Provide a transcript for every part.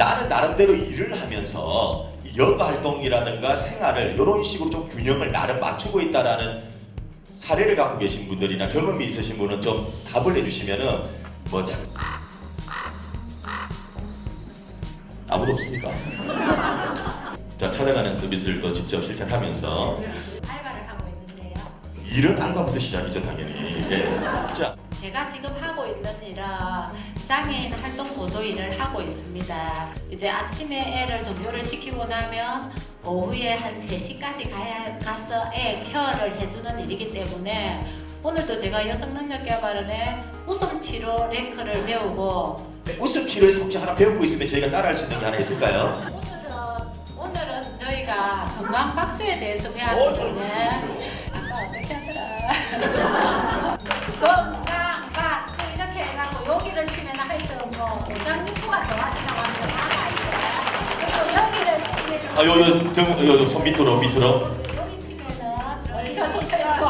나는 나름대로 일을 하면서 여가 활동이라든가 생활을 이런 식으로 좀 균형을 나름 맞추고 있다라는 사례를 갖고 계신 분들이나 경험이 있으신 분은 좀 답을 해주시면은 뭐 아무도 없습니까? 자, 찾아가는 서비스를 또 직접 실천하면서 알바를 하고 있는데요. 일은 알바부터 시작이죠, 당연히. 예. 자, 제가 지금 하고 있는 일은 장애인 활동 보조 일을 하고 있습니다. 이제 아침에 애를 등교를 시키고 나면 오후에 한 3시까지 가서 애 케어를 해주는 일이기 때문에 오늘도 제가 여성능력개발원에 웃음치료 랭크를 배우고 웃음 치료에서 혹시 하나 배우고 있으면 저희가 따라할 수 있는 게 하나 있을까요? 오늘은 저희가 건강 박수에 대해서 배웠기 때문에 아까 어떻게 하더라? 건강 박수 이렇게 해갖고 여기를 치면 하여튼 뭐 오장육부가 좋아진다고 하는 거 알아 이제. 그리고 여기를 치면 손 밑으로 여기 치면은 어디가 좋다 했죠?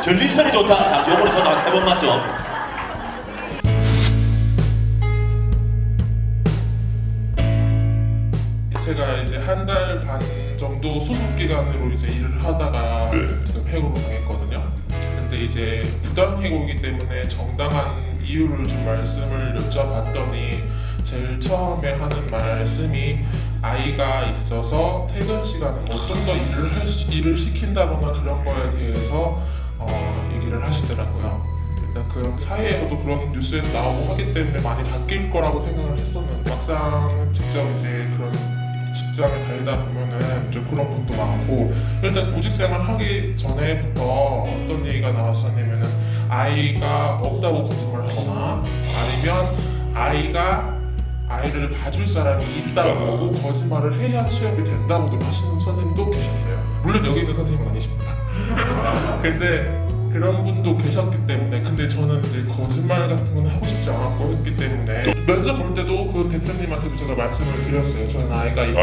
전립선이 좋다. 자, 요거는 저도 한 3번 맞죠? 제가 이제 한 달 반 정도 수습 기간으로 이제 일을 하다가 지금 해고를 당했거든요. 근데 이제 부당 해고이기 때문에 정당한 이유를 좀 말씀을 여쭤봤더니 제일 처음에 하는 말씀이 아이가 있어서 퇴근 시간에 뭐 좀 더 일을 시킨다거나 그런 거에 대해서 얘기를 하시더라고요. 일단 그 사회에서도 그런 뉴스에서 나오고 하기 때문에 많이 바뀔 거라고 생각을 했었는데 막상 직접 이제 그런 직장에 다니다 보면은 좀 그런 분도 많고 일단 구직생활 하기 전에부터 어떤 얘기가 나왔었냐면은 아이가 없다고 거짓말을 하거나 아니면 아이를 봐줄 사람이 있다고 거짓말을 해야 취업이 된다고도 하시는 선생님도 계셨어요. 물론 여기 있는 선생님은 아니십니다. 근데 그런 분도 계셨기 때문에 근데 저는 이제 거짓말 같은 건 하고 싶지 않았고 했기 때문에 면접 볼 때도 그 대표님한테도 제가 말씀을 드렸어요. 저는 아이가 있고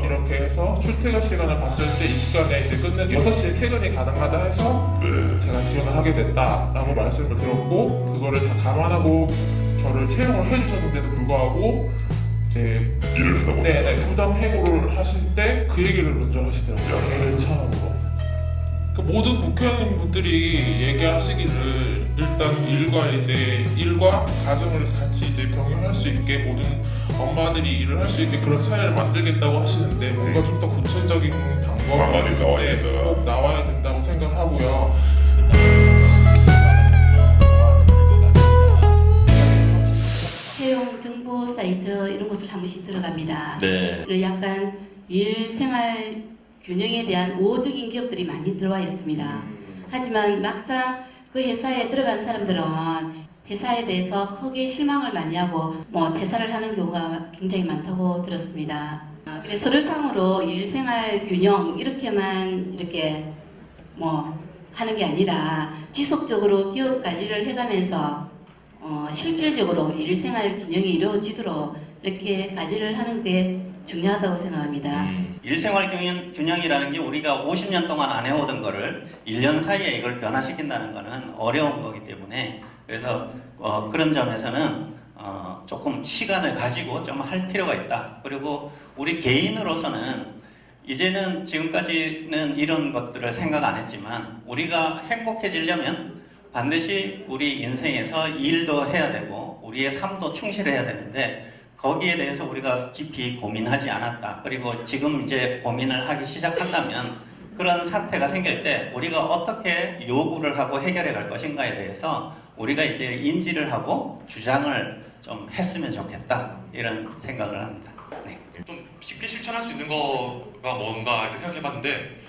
이렇게 해서 출퇴근 시간을 봤을 때 이 시간에 이제 끝내고 6시에 퇴근이 가능하다 해서 제가 지원을 하게 됐다라고 말씀을 드렸고 그거를 다 감안하고 저를 채용을 해주셨는데도 불구하고 이제 일을 하다 보니까 부당 해고를 하실 때 그 얘기를 먼저 하시더라고요. 제일 처음으로. 그 모든 국회의원분들이 얘기하시기를 일단 일과 가정을 같이 이제 병행할 수 있게 모든 엄마들이 일을 할 수 있게 그런 사회를 만들겠다고 하시는데 뭔가 좀 더 구체적인 방안이 나와야 된다. 꼭 나와야 된다고 생각하고요. 채용 정보 사이트 이런 곳을 한 번씩 들어갑니다. 네. 그리고 약간 일 생활 균형에 대한 우호적인 기업들이 많이 들어와 있습니다. 하지만 막상 그 회사에 들어간 사람들은 회사에 대해서 크게 실망을 많이 하고 퇴사를 하는 경우가 굉장히 많다고 들었습니다. 그래서 서류상으로 일생활 균형 이렇게만 이렇게 하는 게 아니라 지속적으로 기업 관리를 해가면서 실질적으로 일생활 균형이 이루어지도록 이렇게 관리를 하는 게 중요하다고 생각합니다. 일생활 균형이라는 게 우리가 50년 동안 안 해오던 거를 1년 사이에 이걸 변화시킨다는 거는 어려운 거기 때문에 그래서 그런 점에서는 조금 시간을 가지고 좀 할 필요가 있다. 그리고 우리 개인으로서는 이제는 지금까지는 이런 것들을 생각 안 했지만 우리가 행복해지려면 반드시 우리 인생에서 일도 해야 되고 우리의 삶도 충실해야 되는데 거기에 대해서 우리가 깊이 고민하지 않았다. 그리고 지금 이제 고민을 하기 시작한다면 그런 사태가 생길 때 우리가 어떻게 요구를 하고 해결해 갈 것인가에 대해서 우리가 이제 인지를 하고 주장을 좀 했으면 좋겠다. 이런 생각을 합니다. 네. 좀 쉽게 실천할 수 있는 거가 뭔가 이렇게 생각해봤는데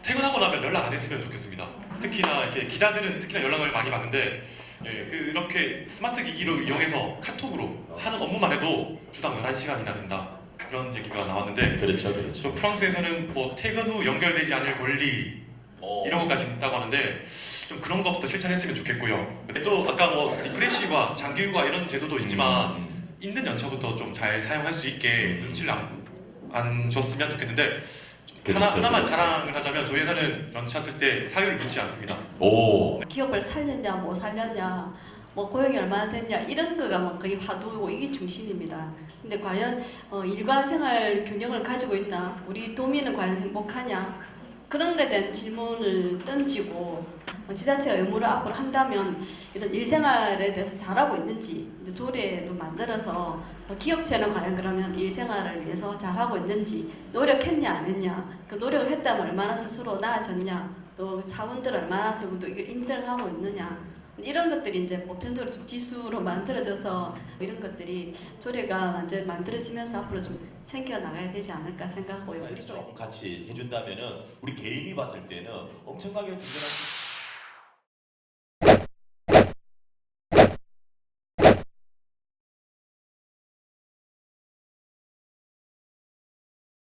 퇴근하고 나면 연락 안 했으면 좋겠습니다. 특히나 이렇게 기자들은 특히나 연락을 많이 받는데 이렇게 스마트 기기를 이용해서 카톡으로 하는 업무만 해도 주당 11시간이나 된다. 그런 얘기가 나왔는데 그렇죠. 프랑스에서는 뭐 퇴근 후 연결되지 않을 권리 이런 것까지 있다고 하는데 좀 그런 것부터 실천했으면 좋겠고요. 근데 또 아까 뭐 리프레시와 장기휴가 이런 제도도 있지만 있는 연차부터 좀 잘 사용할 수 있게 눈치를 안 줬으면 좋겠는데 하나만 자랑을 하자면 저희 회사는 연차 쓸 때 사유를 묻지 않습니다. 오. 기업을 살렸냐 못 살렸냐 뭐 고용이 얼마나 됐냐 이런 거가 뭐 거의 화두고 이게 중심입니다. 근데 과연 일과 생활 균형을 가지고 있나? 우리 도민은 과연 행복하냐? 그런 데 대한 질문을 던지고 지자체가 의무를 앞으로 한다면 이런 일생활에 대해서 잘하고 있는지 이제 조례도 만들어서 기업체는 과연 그러면 일생활을 위해서 잘하고 있는지 노력했냐 안 했냐 그 노력을 했다면 얼마나 스스로 나아졌냐 또 사원들 얼마나 적어도 이걸 인정하고 있느냐 이런 것들이 이제 보편적으로 좀 지수로 만들어져서 이런 것들이 조례가 완전 만들어지면서 앞으로 좀 생겨나가야 되지 않을까 생각하고요. 조금 같이 해준다면은 우리 개인이 봤을 때는 엄청나게 든든한